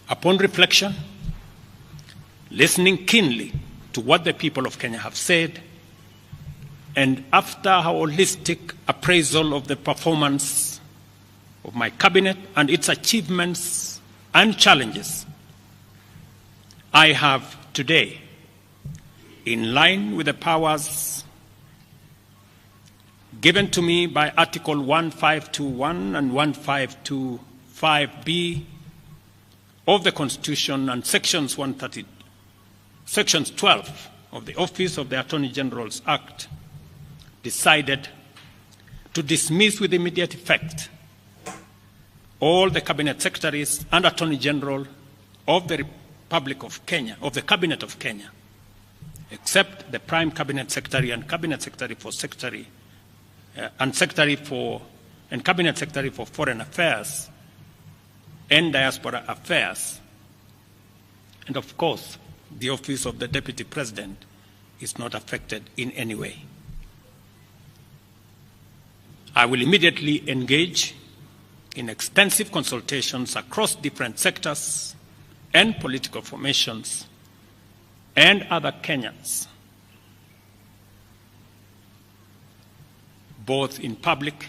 Upon reflection, listening keenly to what the people of Kenya have said, and after a holistic appraisal of the performance of my cabinet and its achievements and challenges, I have today, in line with the powers given to me by Article 1521 and 1525B of the Constitution and Sections 12 of the Office of the Attorney General's Act, decided to dismiss with immediate effect all the Cabinet Secretaries and Attorney General of the Republic of Kenya, of the Cabinet of Kenya, except the Prime Cabinet Secretary and Cabinet Secretary for Cabinet Secretary for Foreign Affairs and Diaspora Affairs. And of course, the Office of the Deputy President is not affected in any way. I will immediately engage in extensive consultations across different sectors and political formations and other Kenyans, both in public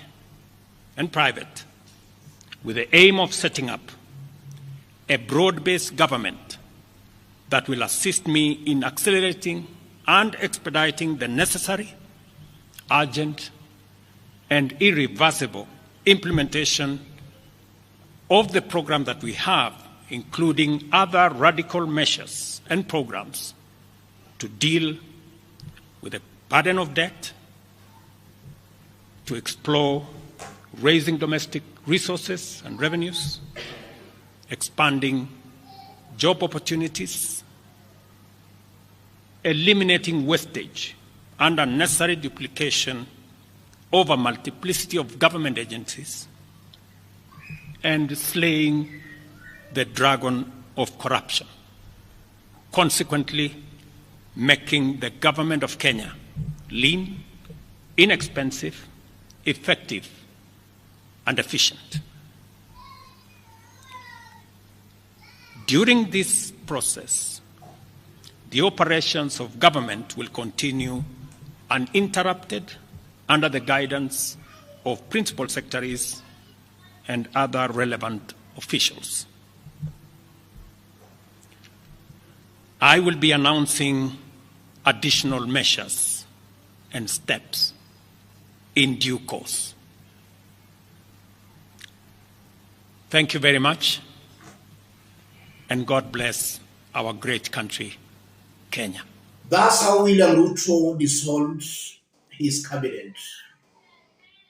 and private, with the aim of setting up a broad-based government that will assist me in accelerating and expediting the necessary, urgent, and irreversible implementation of the program that we have, including other radical measures and programs to deal with the burden of debt, to explore raising domestic resources and revenues, expanding job opportunities, eliminating wastage and unnecessary duplication of a multiplicity of government agencies, and slaying the dragon of corruption, consequently making the government of Kenya lean, inexpensive, effective, and efficient. During this process, the operations of government will continue uninterrupted under the guidance of principal secretaries and other relevant officials. I will be announcing additional measures and steps in due course. Thank you very much, and God bless our great country, Kenya. That's how William Ruto dissolved his cabinet.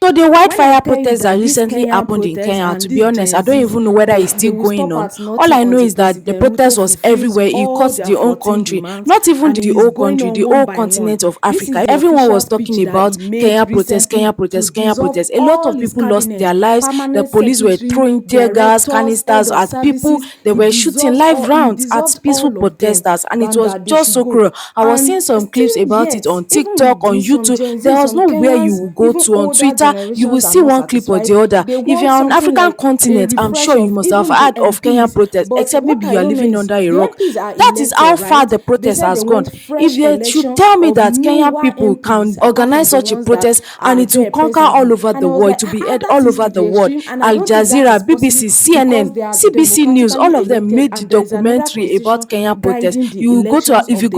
So the wildfire protests that recently happened in Kenya, to be honest, I don't even know whether it's still going on. All I know is that the protest was everywhere. It caught the whole country, not even the whole country, the whole continent of Africa. Everyone was talking about Kenya protests, Kenya protests, Kenya protests. A lot of people lost their lives. The police were throwing tear gas, canisters at people. They were shooting live rounds at peaceful protesters, and it was just so cruel. I was seeing some clips about it on TikTok, on YouTube. There was nowhere you would go to on Twitter. You will see one clip or the other. If you're on African continent, I'm sure you must have heard of Kenyan protests, except maybe you are living under a rock. That is how far the protest has gone. If they should tell me that Kenyan people can organize such a protest and it will conquer all over the world, to be heard all over the world, Al Jazeera, BBC, CNN, CBC News, all of them made the documentary about Kenyan protests. If you go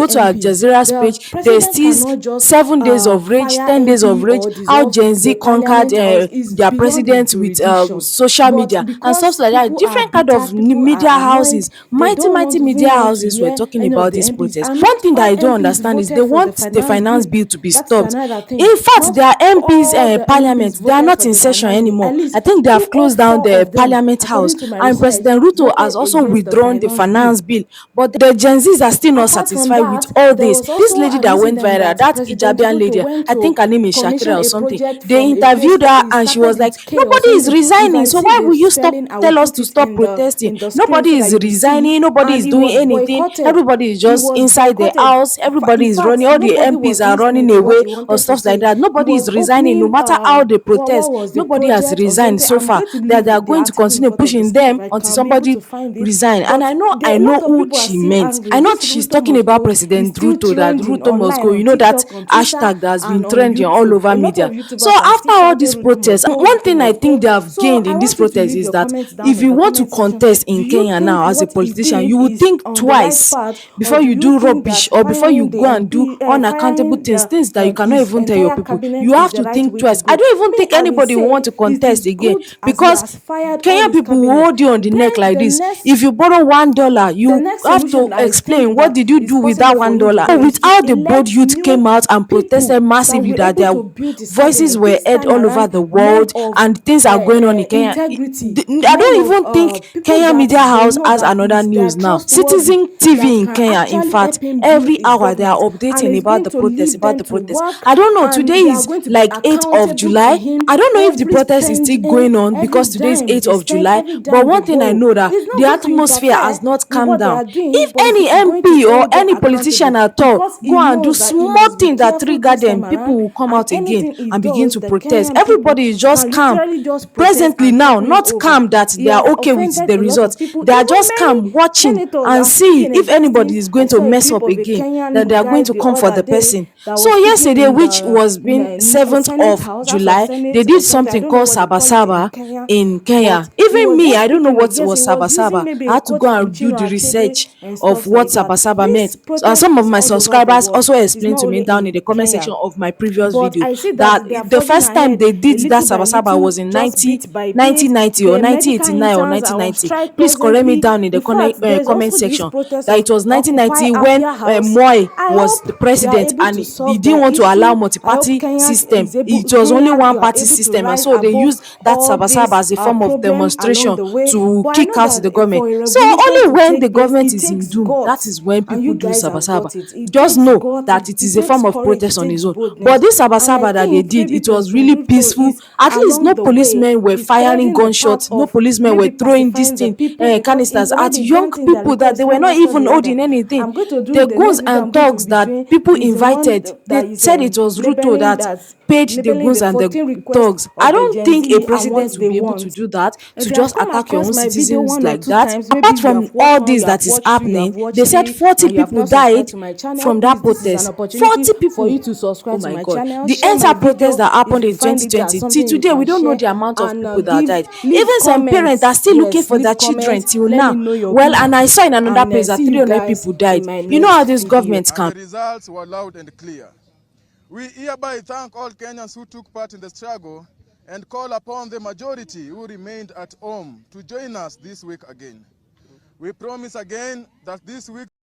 to Al Jazeera's page, there's still 7 days of rage, 10 days of rage, how Gen Z conquered their president with social media and stuff like that. Different kind of media houses, mighty media houses were talking about this protest. One thing that I don't understand is they want the finance bill to be stopped. In fact, their MPs parliament, they are not in session anymore. I think they have closed down the parliament house, and President Ruto has also withdrawn the finance bill. But the Gen Zs are still not satisfied with all this. This lady that went viral, that Hijabian lady, I think her name is Shakira or something, they interviewed her and she was like, nobody is resigning, so why will you tell us to stop protesting? Nobody is resigning, nobody is doing anything, everybody is just inside the house, everybody is running, all the MPs are running away or stuff like that. Nobody is resigning, no matter how they protest. Nobody has resigned so far. That they are going to continue pushing them until somebody resign. And I know who she meant. I know she's talking about President Ruto, that Ruto must go. You know that hashtag that has been trending all over media. So after all these protests, one thing I think they have gained in this protest is that if you want to contest in Kenya now as a politician, you will think twice before you do rubbish or before you go and do unaccountable things that you cannot even tell your people. You have to think twice. I don't even think anybody will want to contest again, because Kenyan people will hold you on the neck like this. If you borrow $1, you have to explain what did you do with that $1. So with how the bold youth came out and protested massively, that their voices were heard all over the world and things are going on in Kenya. I don't even think Kenya Media House has another news now. Citizen TV in Kenya, in fact, every hour they are updating about the protest. I don't know, today is like 8th of July. I don't know if the protest is still going on because today is 8th of July. But one thing I know, that the atmosphere has not calmed down. If any MP or any politician at all go and do small thing that trigger them, people will come out again and begin to protest. Everybody is just calm. Presently now, not calm that they are okay with the results. They are just calm, watching and see if anybody is going to mess up again, that they are going to come for the person. So yesterday, which was being 7th of July, they did something called Saba in Kenya. Even me, I don't know what was Saba. I had to go and do the research of what Saba meant. And some of my subscribers also explained to me down in the comment section of my previous video that the first time they did that Saba was in 1990 or 1989 or 1990. Please correct me down in the comment section that it was 1990 when Moi was the president and he didn't want to allow multi-party system. It was only one party system, and so they used that Saba as a form of demonstration to kick out the government. So only when the government is in doom, that is when people do Saba. Just know that it is a form of protest on its own. But this Saba that they did, it was really peaceful. At least no policemen were firing gunshots, no policemen were throwing this thing, canisters at young people that they were not even holding anything. The goons and thugs that people invited, they said it was RUTO that paid the goons and the thugs. I don't think a president will be able to do that, to just attack your own citizens like that. Apart from all this that is happening, they said 40 people died from that protest. 40 people. Oh my God. The entire protest that happened in 2020, till today, we don't know the amount of people that died. Even some parents are still looking for their children till now. Well, and I saw in another place that 300 people died. You know how this government can. The results were loud and clear. We hereby thank all Kenyans who took part in the struggle and call upon the majority who remained at home to join us this week again. We promise again that this week